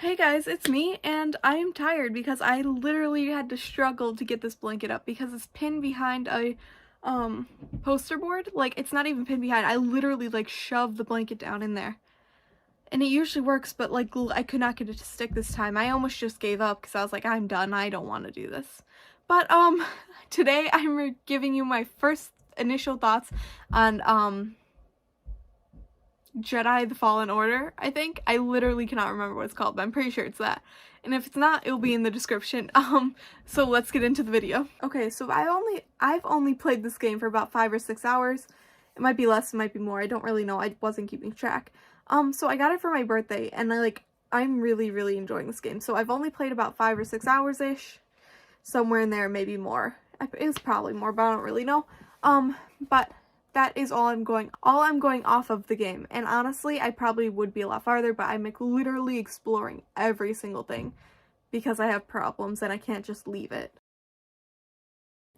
Hey guys, it's me, and I am tired because I literally had to struggle to get this blanket up because it's pinned behind a poster board. Like, it's not even pinned behind. I literally like shoved the blanket down in there. And it usually works, but like I could not get it to stick this time. I almost just gave up because I was like, I'm done. I don't want to do this. But today I'm giving you my first initial thoughts on Jedi the Fallen Order, I think. I literally cannot remember what it's called, but I'm pretty sure it's that. And if it's not, it'll be in the description. So let's get into the video. Okay, so I've only played this game for about 5 or 6 hours. It might be less, it might be more. I don't really know. I wasn't keeping track. So I got it for my birthday, and I'm really enjoying this game. So I've only played about 5 or 6 hours-ish. Somewhere in there, maybe more. It was probably more, but I don't really know. But that is all I'm going off of the game. And honestly, I probably would be a lot farther, but I'm like literally exploring every single thing because I have problems and I can't just leave it.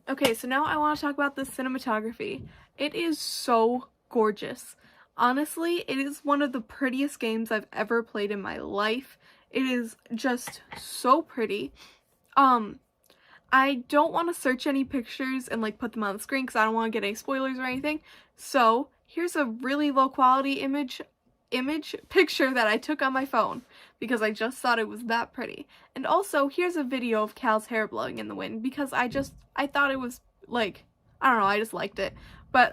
Okay, so now I want to talk about the cinematography. It is so gorgeous. Honestly, it is one of the prettiest games I've ever played in my life. It is just so pretty. I don't want to search any pictures and like put them on the screen because I don't want to get any spoilers or anything. So here's a really low quality image picture that I took on my phone because I just thought it was that pretty. And also here's a video of Cal's hair blowing in the wind because I thought it was like, I don't know, I just liked it. But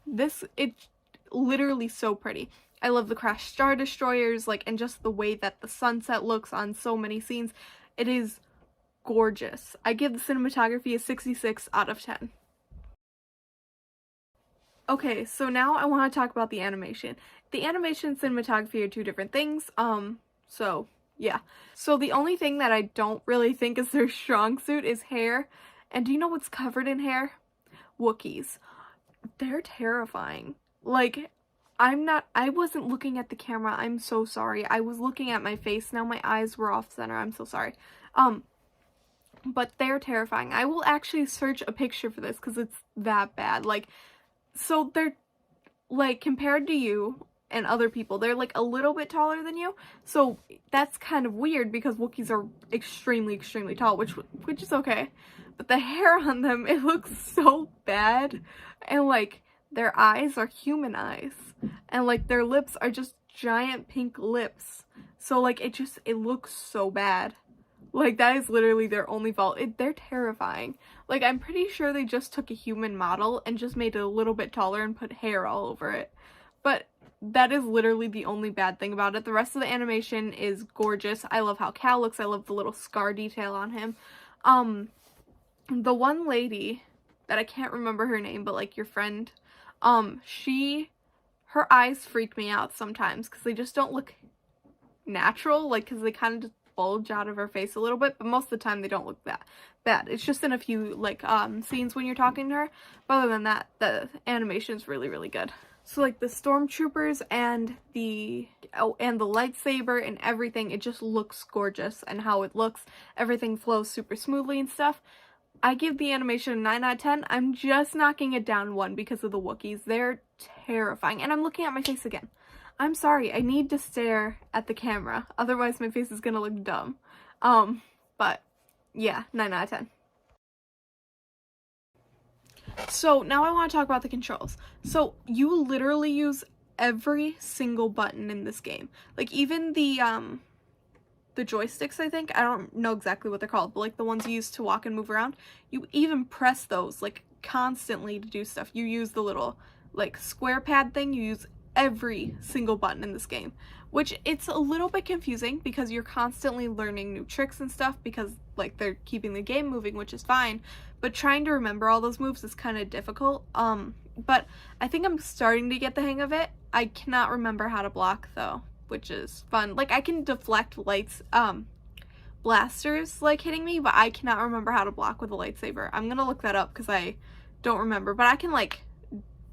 it's literally so pretty. I love the crashed Star Destroyers, like, and just the way that the sunset looks on so many scenes. It is gorgeous. I give the cinematography a 66 out of 10. Okay, so now I want to talk about the animation. The animation and cinematography are two different things, so yeah. So the only thing that I don't really think is their strong suit is hair. And do you know what's covered in hair? Wookiees. They're terrifying. Like, I wasn't looking at the camera, I'm so sorry. I was looking at my face, now my eyes were off center, I'm so sorry. But they're terrifying. I will actually search a picture for this because it's that bad. Like, so they're, like, compared to you and other people, they're, like, a little bit taller than you. So that's kind of weird because Wookiees are extremely tall, which is okay. But the hair on them, it looks so bad. And, like, their eyes are human eyes. And, like, their lips are just giant pink lips. So, like, it looks so bad. Like, that is literally their only fault. They're terrifying. Like, I'm pretty sure they just took a human model and just made it a little bit taller and put hair all over it. But that is literally the only bad thing about it. The rest of the animation is gorgeous. I love how Cal looks. I love the little scar detail on him. The one lady that I can't remember her name, but like your friend, her eyes freak me out sometimes because they just don't look natural. Like, because they kind of just bulge out of her face a little bit, but most of the time they don't look that bad. It's just in a few like scenes when you're talking to her, but other than that, the animation is really good. So like the stormtroopers and the lightsaber and everything, it just looks gorgeous, and how it looks, everything flows super smoothly and stuff. I give the animation a 9 out of 10. I'm just knocking it down 1 because of the Wookiees. They're terrifying, and I'm looking at my face again. I'm sorry, I need to stare at the camera, otherwise my face is gonna look dumb. But yeah, 9 out of 10. So now I want to talk about the controls. So you literally use every single button in this game. Like, even the joysticks, I think, I don't know exactly what they're called, but like the ones you use to walk and move around, you even press those like constantly to do stuff. You use the little like square pad thing, you use every single button in this game, which it's a little bit confusing because you're constantly learning new tricks and stuff because like they're keeping the game moving, which is fine, but trying to remember all those moves is kind of difficult. But I think I'm starting to get the hang of it. I cannot remember how to block though, which is fun. Like, I can deflect blasters like hitting me, but I cannot remember how to block with a lightsaber. I'm gonna look that up because I don't remember, but I can like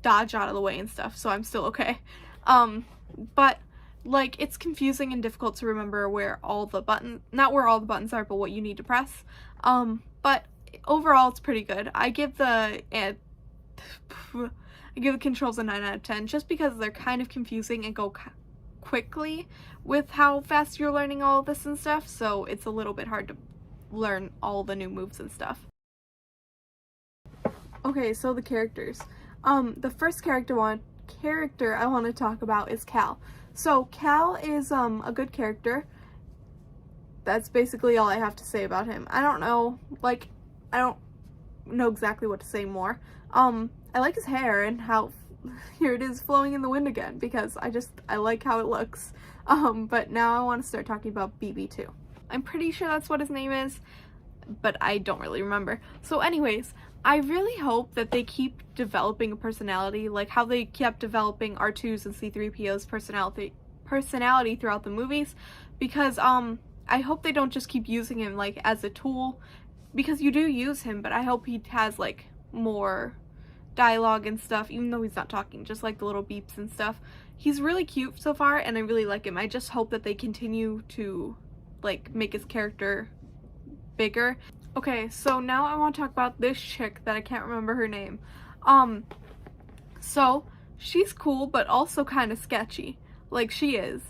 dodge out of the way and stuff, so I'm still okay. But like, it's confusing and difficult to remember where all the buttons, not where all the buttons are, but what you need to press. But overall it's pretty good. I give the controls a 9 out of 10 just because they're kind of confusing and go quickly with how fast you're learning all of this and stuff, so it's a little bit hard to learn all the new moves and stuff. Okay, so the characters. The first character I want to talk about is Cal. So Cal is a good character. That's basically all I have to say about him. I don't know exactly what to say more. I like his hair and how here it is flowing in the wind again because I like how it looks. But now I want to start talking about BB2. I'm pretty sure that's what his name is, but I don't really remember. So anyways, I really hope that they keep developing a personality like how they kept developing R2's and C-3PO's personality throughout the movies, because I hope they don't just keep using him like as a tool, because you do use him, but I hope he has like more dialogue and stuff, even though he's not talking, just like the little beeps and stuff. He's really cute so far and I really like him. I just hope that they continue to like make his character bigger. Okay, so now I want to talk about this chick that I can't remember her name. So she's cool but also kind of sketchy. Like she is.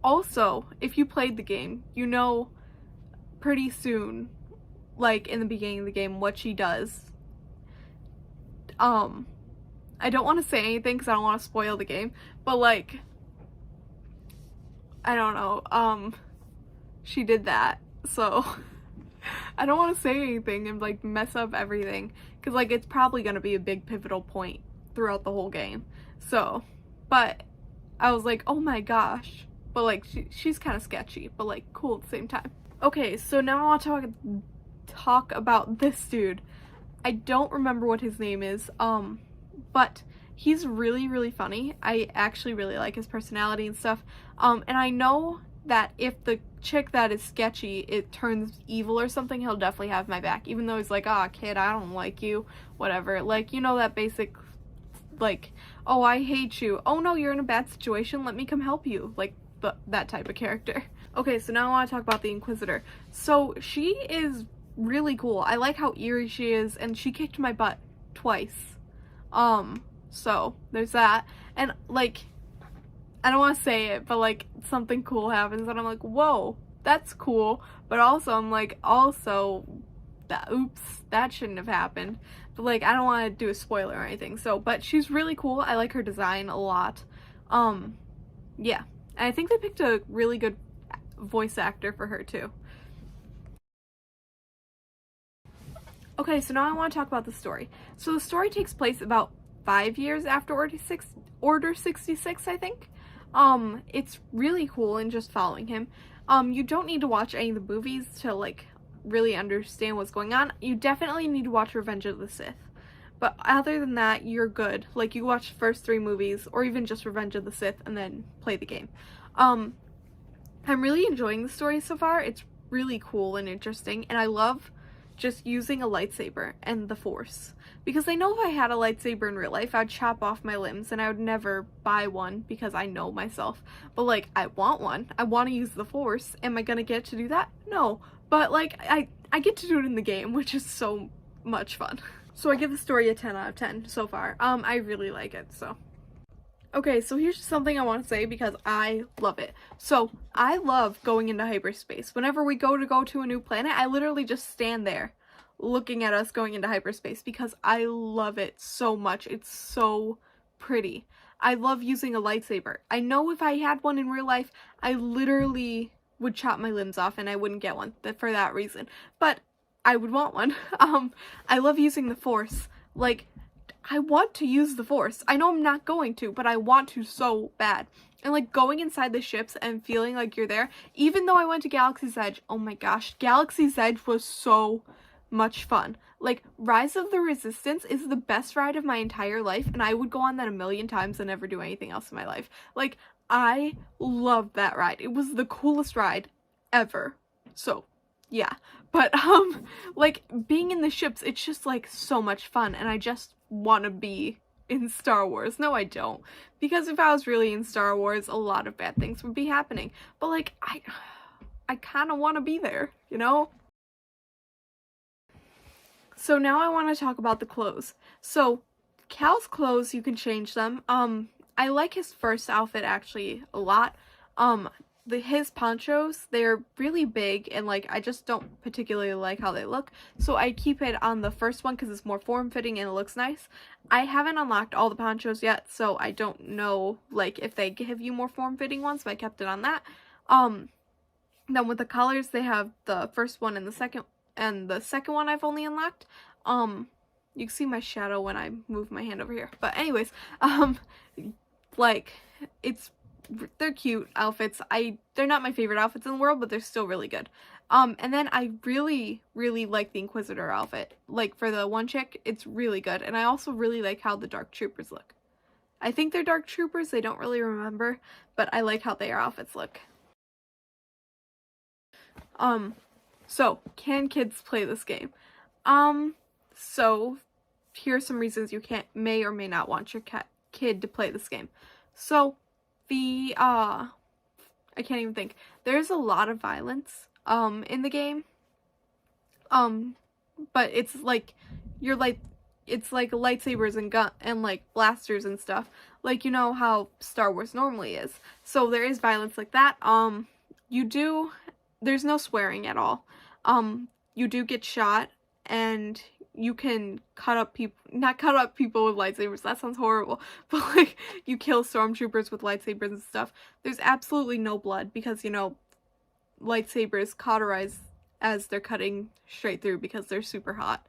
Also, if you played the game, you know pretty soon, like in the beginning of the game, what she does. I don't want to say anything because I don't want to spoil the game, but like, I don't know, she did that, so I don't want to say anything and like mess up everything, because like it's probably going to be a big pivotal point throughout the whole game. So, but I was like, oh my gosh, but like she's kind of sketchy, but like cool at the same time. Okay, so now I want to talk about this dude. I don't remember what his name is, but he's really, really funny. I actually really like his personality and stuff. And I know that if the chick that is sketchy, it turns evil or something, he'll definitely have my back. Even though he's like, ah, kid, I don't like you, whatever. Like, you know, that basic, like, oh, I hate you. Oh, no, you're in a bad situation. Let me come help you. Like, that type of character. Okay, so now I want to talk about the Inquisitor. So she is really cool. I like how eerie she is, and she kicked my butt twice. So there's that. And like, I don't want to say it, but like something cool happens and I'm like, whoa, that's cool. But also I'm like, oops, that shouldn't have happened. But like, I don't want to do a spoiler or anything. So, but she's really cool. I like her design a lot. Yeah. And I think they picked a really good voice actor for her too. Okay, so now I want to talk about the story. So the story takes place about 5 years after Order 66, I think. It's really cool and just following him. You don't need to watch any of the movies to like really understand what's going on. You definitely need to watch Revenge of the Sith. But other than that, you're good. Like, you watch the first 3 movies, or even just Revenge of the Sith, and then play the game. I'm really enjoying the story so far. It's really cool and interesting, and I love just using a lightsaber and the Force. Because I know if I had a lightsaber in real life, I'd chop off my limbs, and I would never buy one because I know myself. But, like, I want one. I want to use the Force. Am I gonna get to do that? No. But, like, I get to do it in the game, which is so much fun. So I give the story a 10 out of 10 so far. I really like it, so. Okay, so here's something I want to say because I love it. So, I love going into hyperspace. Whenever we go to a new planet, I literally just stand there looking at us going into hyperspace because I love it so much. It's so pretty. I love using a lightsaber. I know if I had one in real life, I literally would chop my limbs off and I wouldn't get one for that reason. But I would want one. I love using the Force. Like, I want to use the Force. I know I'm not going to, but I want to so bad. And like going inside the ships and feeling like you're there, even though I went to Galaxy's Edge, oh my gosh, Galaxy's Edge was so much fun. Like, Rise of the Resistance is the best ride of my entire life, and I would go on that a million times and never do anything else in my life. Like, I loved that ride. It was the coolest ride ever. So, yeah. But, like, being in the ships, it's just, like, so much fun, and I just want to be in Star Wars. No, I don't. Because if I was really in Star Wars, a lot of bad things would be happening. But, like, I kind of want to be there, you know? So now I want to talk about the clothes. So, Cal's clothes, you can change them. I like his first outfit, actually, a lot. His ponchos, they're really big, and like I just don't particularly like how they look, so I keep it on the first one because it's more form-fitting and it looks nice. I haven't unlocked all the ponchos yet, so I don't know like if they give you more form-fitting ones, but I kept it on that. Then with the colors, they have the first one and the second one I've only unlocked. You can see my shadow when I move my hand over here, but anyways, like they're cute outfits. They're not my favorite outfits in the world, but they're still really good. And then I really like the Inquisitor outfit. Like for the one chick, it's really good. And I also really like how the Dark Troopers look. I think they're Dark Troopers, they don't really remember, but I like how their outfits look. So can kids play this game? So here are some reasons you may or may not want your kid to play this game. So I can't even think. There's a lot of violence in the game. But it's like it's like lightsabers and gun and like blasters and stuff. Like you know how Star Wars normally is. So there is violence like that. There's no swearing at all. You do get shot, and you can not cut up people with lightsabers, that sounds horrible, but like you kill stormtroopers with lightsabers and stuff. There's absolutely no blood because, you know, lightsabers cauterize as they're cutting straight through because they're super hot.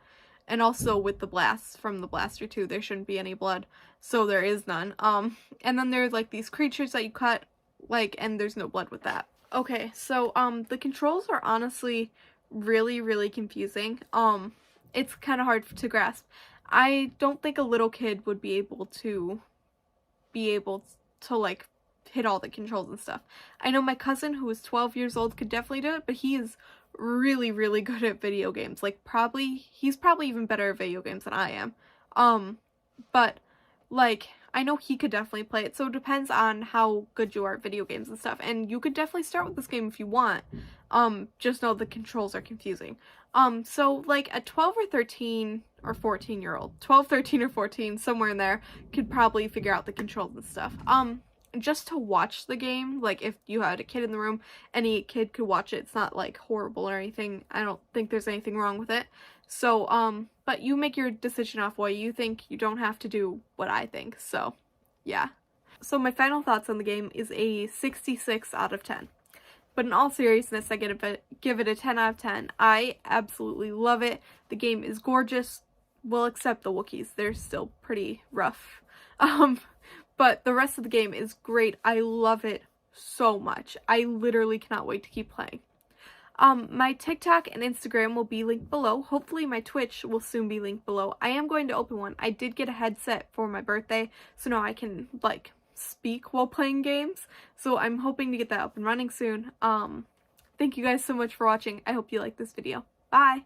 And also with the blasts from the blaster too, there shouldn't be any blood, so there is none. And then there's like these creatures that you cut, like, and there's no blood with that. Okay, so the controls are honestly really confusing. It's kind of hard to grasp. I don't think a little kid would be able to like hit all the controls and stuff. I know my cousin who is 12 years old could definitely do it, but he is really good at video games. Like he's probably even better at video games than I am. But like I know he could definitely play it, so it depends on how good you are at video games and stuff. And you could definitely start with this game if you want. Just know the controls are confusing. So like a 12 or 13 or 14-year-old, 12, 13, or 14, somewhere in there, could probably figure out the controls and stuff. Just to watch the game, like if you had a kid in the room, any kid could watch it. It's not like horrible or anything. I don't think there's anything wrong with it. So, but you make your decision off what you think. You don't have to do what I think. So, yeah. So my final thoughts on the game is a 66 out of 10. But in all seriousness, I give it a 10 out of 10. I absolutely love it. The game is gorgeous. Well, except the Wookiees. They're still pretty rough. But the rest of the game is great. I love it so much. I literally cannot wait to keep playing. My TikTok and Instagram will be linked below. Hopefully my Twitch will soon be linked below. I am going to open one. I did get a headset for my birthday, so now I can, like, speak while playing games. So I'm hoping to get that up and running soon. Thank you guys so much for watching. I hope you liked this video. Bye!